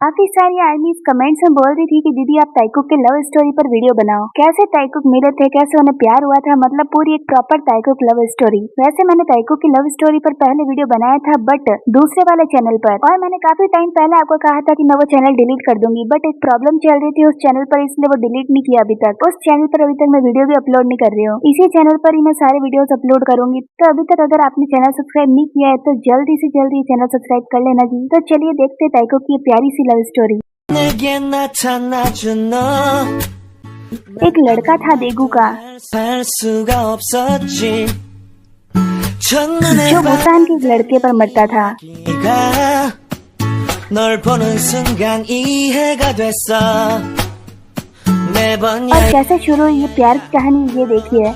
काफी सारी आर्मीज कमेंट्स में बोल रही थी कि दीदी आप ताइकुक के लव स्टोरी पर वीडियो बनाओ। कैसे ताइकुक मिले थे, कैसे उन्हें प्यार हुआ था, मतलब पूरी एक प्रॉपर ताइकुक लव स्टोरी। वैसे मैंने ताइकुक की लव स्टोरी पर पहले वीडियो बनाया था, बट दूसरे वाले चैनल पर, और मैंने काफी टाइम पहले आपको कहा था कि मैं वो चैनल डिलीट कर दूंगी, बट एक प्रॉब्लम चल रही थी उस चैनल पर, इसलिए वो डिलीट नहीं किया अभी तक। उस चैनल पर अभी तक मैं वीडियो भी अपलोड नहीं कर रही हूँ, इसी चैनल पर ही मैं सारे वीडियोस अपलोड करूंगी। तो अभी तक अगर आपने चैनल सब्सक्राइब नहीं किया है तो जल्दी से जल्दी चैनल सब्सक्राइब कर लेना जी। तो चलिए देखते ताइकुक की प्यारी सी लव स्टोरी। एक लड़का था देगू का जो बुसान के एक लड़के पर मरता था। और कैसे शुरू हुई ये प्यार की कहानी, ये देखिए।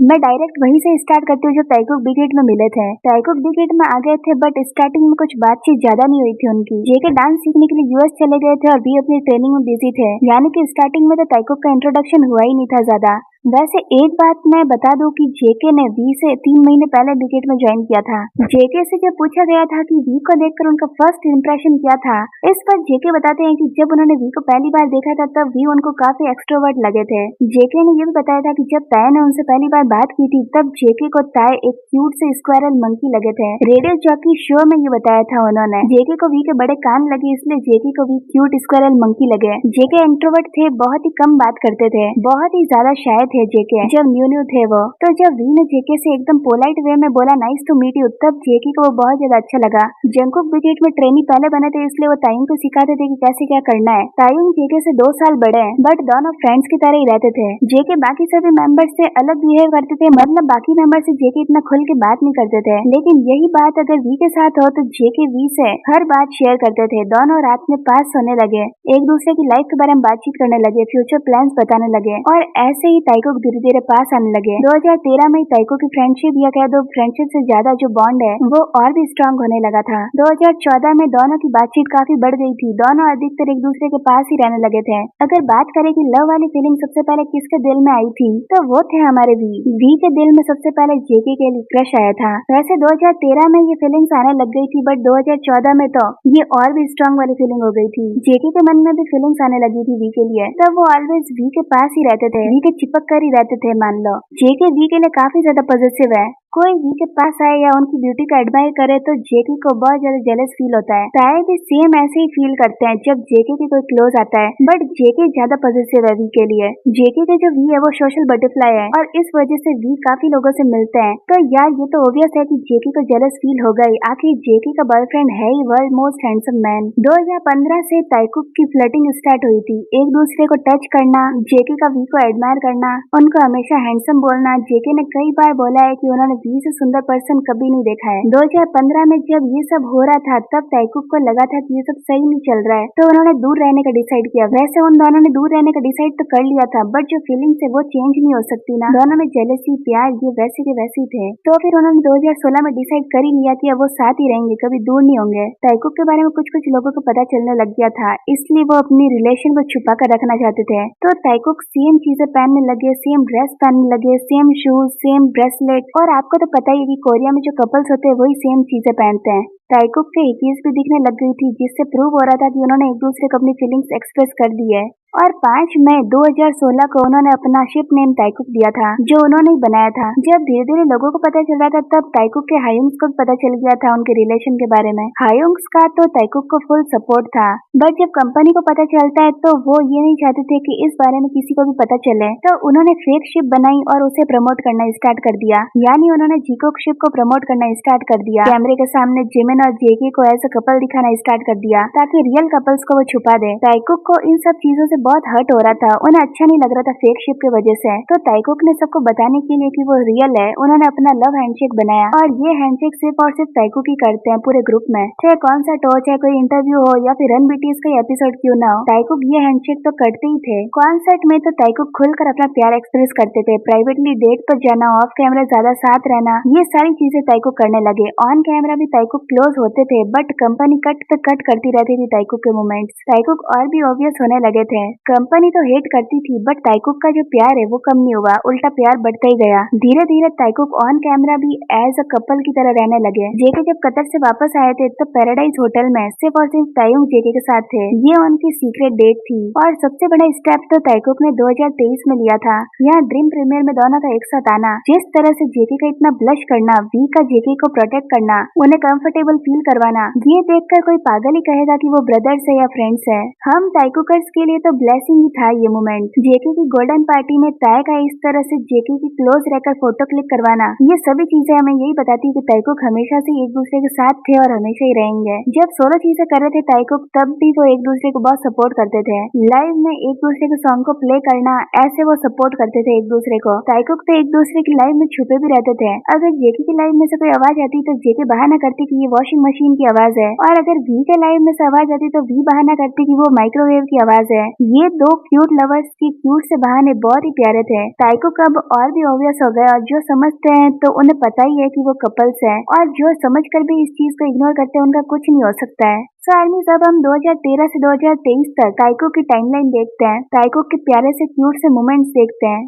मैं डायरेक्ट वहीं से स्टार्ट करती हूँ जो ताइकुक बिग हिट में मिले थे। ताइकुक बिग हिट में आ गए थे, बट स्टार्टिंग में कुछ बातचीत ज्यादा नहीं हुई थी उनकी। जेके डांस सीखने के लिए यूएस चले गए थे और भी अपनी ट्रेनिंग में बिजी थे, यानी कि स्टार्टिंग में तो ताइकुक का इंट्रोडक्शन हुआ ही नहीं था ज्यादा। वैसे एक बात मैं बता दूं कि जेके ने वी से 3 महीने पहले बिग में ज्वाइन किया था। जेके से जब पूछा गया था कि वी को देखकर उनका फर्स्ट इंप्रेशन क्या था, इस पर जेके बताते हैं कि जब उन्होंने वी को पहली बार देखा था तब वी उनको काफी एक्सट्रोवर्ट लगे थे। जेके ने ये भी बताया था कि जब ताय ने उनसे पहली बार बात की थी तब जेके को ताय एक क्यूट से स्क्वायरल मंकी लगे थे। रेडियो जॉकी शो में ये बताया था उन्होंने। जेके को वी के बड़े कान लगे, इसलिए जेके को वी क्यूट स्क्वायरल मंकी लगे। जेके इंट्रोवर्ट थे, बहुत ही कम बात करते थे, बहुत ही ज्यादा शाय थे जेके जब न्यू थे वो। तो जब वी ने जेके से एकदम पोलाइट वे में बोला नाइस टू मीट यू, तब जेके को वो बहुत ज्यादा अच्छा लगा। जंगकुक बिग में ट्रेनी पहले बने थे, इसलिए वो तायुंग को सिखाते थे कि कैसे क्या करना है। तायुंग जेके से 2 साल बड़े हैं, बट दोनों फ्रेंड्स की तरह ही रहते थे। जेके बाकी सभी मेंबर्स से अलग बिहेव करते थे, मतलब बाकी मेंबर से जेके इतना खुल के बात नहीं करते थे, लेकिन यही बात अगर वी के साथ हो तो जेके वी से हर बात शेयर करते थे। दोनों रात में पास सोने लगे, एक दूसरे की लाइफ के बारे में बातचीत करने लगे, फ्यूचर प्लान्स बताने लगे, और ऐसे ही ताइकुक धीरे धीरे पास आने लगे। 2013 में ताइकुक की फ्रेंडशिप या कह दो फ्रेंडशिप से ज्यादा जो बॉन्ड है वो और भी स्ट्रांग होने लगा था। 2014 में दोनों की बातचीत काफी बढ़ गई थी, दोनों अधिकतर एक दूसरे के पास ही रहने लगे थे। अगर बात करें कि लव वाली फीलिंग सबसे पहले किसके दिल में आई थी, तो वो थे हमारे वी के दिल में सबसे पहले जेके के लिए क्रश आया था। वैसे 2013 में ये फीलिंग्स आने लग गई थी, बट 2014 में तो ये और भी स्ट्रांग वाली फीलिंग हो गई थी। जेके के मन में भी फीलिंग्स आने लगी थी वी के लिए, तब वो ऑलवेज वी के पास ही रहते थे, वी के चिपक कर ही रहते थे। मान लो जेके वी के लिए काफी ज्यादा पॉजिटिव है। कोई वी के पास आए या उनकी ब्यूटी का एडमायर करे तो जेके को बहुत ज्यादा जेलस फील होता है। ताए भी सेम ऐसे ही फील करते हैं जब जेके के कोई क्लोज आता है, बट जेके ज्यादा पॉजिटिव है वी के लिए। जेके के जो वी है वो सोशल बटरफ्लाई है, और इस वजह से वी काफी लोगों से मिलते हैं। तो यार ये तो ऑब्वियस है कि जेके को जेलस फील होगा ही, आखिर जेके का बॉयफ्रेंड है ही वर्ल्ड मोस्ट हैंडसम मैन। 2015 से ताइकुक की फ्लर्टिंग स्टार्ट हुई थी, एक दूसरे को टच करना, जेके का वी को एडमायर करना, उनको हमेशा हैंडसम बोलना। जेके ने कई बार बोला है कि उन्होंने वी से सुंदर पर्सन कभी नहीं देखा है। 2015 में जब ये सब हो रहा था तब ताइकुक को लगा था कि ये सब सही नहीं चल रहा है, तो उन्होंने दूर रहने का डिसाइड किया। वैसे उन दोनों ने दूर रहने का डिसाइड तो कर लिया था, बट जो फीलिंग्स है वो चेंज नहीं हो सकती ना। दोनों में जेलसी प्यार ये वैसे के वैसे ही थे। तो फिर उन्होंने 2016 में डिसाइड कर ही लिया कि अब वो साथ ही रहेंगे, कभी दूर नहीं होंगे। ताइकुक के बारे में कुछ कुछ लोगों को पता चलने लग गया था, इसलिए वो अपनी रिलेशन को छुपा कर रखना चाहते थे। तो ताइकुक सेम चीजें पहनने लगे, सेम ड्रेस पहनने लगे, सेम शूज, सेम ब्रेसलेट, और आपको तो पता ही है कि कोरिया में जो कपल्स होते हैं वही सेम चीजें पहनते हैं। ताइकुक के हिकीज भी दिखने लग गई थी, जिससे प्रूव हो रहा था कि उन्होंने एक दूसरे को अपनी फीलिंग्स एक्सप्रेस कर दी है। और 5 मई 2016 को उन्होंने अपना शिप नेम ताइकुक दिया था, जो उन्होंने ही बनाया था। जब धीरे धीरे लोगों को पता चल रहा था तब ताइकुक के हायुंग्स को पता चल गया था उनके रिलेशन के बारे में। हायुंग्स का तो ताइकुक को फुल सपोर्ट था, बट जब कंपनी को पता चलता है तो वो ये नहीं चाहते थे कि इस बारे में किसी को भी पता चले, तो उन्होंने फेक शिप बनाई और उसे प्रमोट करना स्टार्ट कर दिया। यानी उन्होंने जिकोक शिप को प्रमोट करना स्टार्ट कर दिया, कैमरे के सामने जिमिन और जेके को ऐसे कपल दिखाना स्टार्ट कर दिया ताकि रियल कपल्स को वो छुपा दे। ताइकुक को इन सब चीजों से बहुत हर्ट हो रहा था, उन्हें अच्छा नहीं लग रहा था फेक शिप की वजह से। तो ताइकुक ने सबको बताने के लिए कि वो रियल है, उन्होंने अपना लव हैंडशेक बनाया, और ये हैंडशेक सिर्फ और सिर्फ ताइकुक ही करते हैं पूरे ग्रुप में, चाहे कॉन्सर्ट हो, चाहे कोई इंटरव्यू हो, या फिर रन बीटीएस का एपिसोड क्यों ना हो, ताइकुक ये हैंडशेक तो करते ही थे। कॉन्सर्ट में तो ताइकुक खुलकर अपना प्यार एक्सप्रेस करते थे, प्राइवेटली डेट पर जाना, ऑफ कैमरा ज्यादा साथ रहना, ये सारी चीजें ताइकुक करने लगे। ऑन कैमरा भी ताइकुक क्लोज होते थे, बट कंपनी कट पे कट करती रहती थी ताइकुक के मोमेंट्स। ताइकुक और भी ऑब्वियस होने लगे थे। कंपनी तो हेट करती थी बट ताइकुक का जो प्यार है वो कम नहीं हुआ, उल्टा प्यार बढ़ता ही गया। धीरे धीरे ताइकुक ऑन कैमरा भी एज अ कपल की तरह रहने लगे। जेके जब कतर से वापस आए थे तो पैराडाइज होटल में सिर्फ और सिर्फ तायुंग जेके के साथ थे। ये उनकी सीक्रेट डेट थी और सबसे बड़ा स्टेप तो ताइकुक ने 2023 में लिया था। यहाँ ड्रीम प्रीमियर में दोनों का एक साथ आना, जिस तरह से जेके का इतना ब्लश करना, वी का जेके को प्रोटेक्ट करना, उन्हें कंफर्टेबल फील करवाना, ये देखकर कोई पागल ही कहेगा कि वो ब्रदर्स है या फ्रेंड्स है। हम ताइकुकर्स के लिए तो ब्लेसिंग ही था ये मोमेंट। जेके की गोल्डन पार्टी में ताय का इस तरह से जेके की क्लोज रहकर फोटो क्लिक करवाना, ये सभी चीजें हमें यही बताती कि ताइकुक हमेशा से एक दूसरे के साथ थे और हमेशा ही रहेंगे। जब सोलो चीजें कर रहे थे ताइकुक, तब भी वो एक दूसरे को बहुत सपोर्ट करते थे। लाइव में एक दूसरे के सॉन्ग को प्ले करना, ऐसे वो सपोर्ट करते थे एक दूसरे को। ताइकुक तो एक दूसरे की लाइव में छुपे भी रहते थे। अगर जेके की लाइव में से कोई आवाज आती तो जेके बहाना करती कि ये वॉशिंग मशीन की आवाज है, और अगर वी के लाइव में से आवाज आती तो वी बहाना करती कि वो माइक्रोवेव की आवाज है। ये दो क्यूट लवर्स की क्यूट से बहाने बहुत ही प्यारे थे। ताइकुक अब और भी ऑब्वियस हो गया, और जो समझते हैं तो उन्हें पता ही है कि वो कपल्स है, और जो समझ कर भी इस चीज को इग्नोर करते हैं उनका कुछ नहीं हो सकता है। सो आर्मी, अब हम 2013 से 2023 तक ताइकुक की टाइमलाइन देखते हैं, ताइकुक के प्यारे से क्यूट से मोमेंट्स देखते हैं।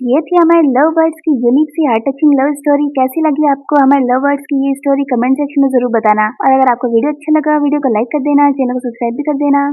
ये थी हमारे लव बर्ड्स की यूनिक सी हार्ट टचिंग लव स्टोरी। कैसी लगी आपको हमारे लव बर्ड्स की ये स्टोरी? कमेंट सेक्शन में जरूर बताना, और अगर आपको वीडियो अच्छा लगा वीडियो को लाइक कर देना, चैनल को सब्सक्राइब भी कर देना।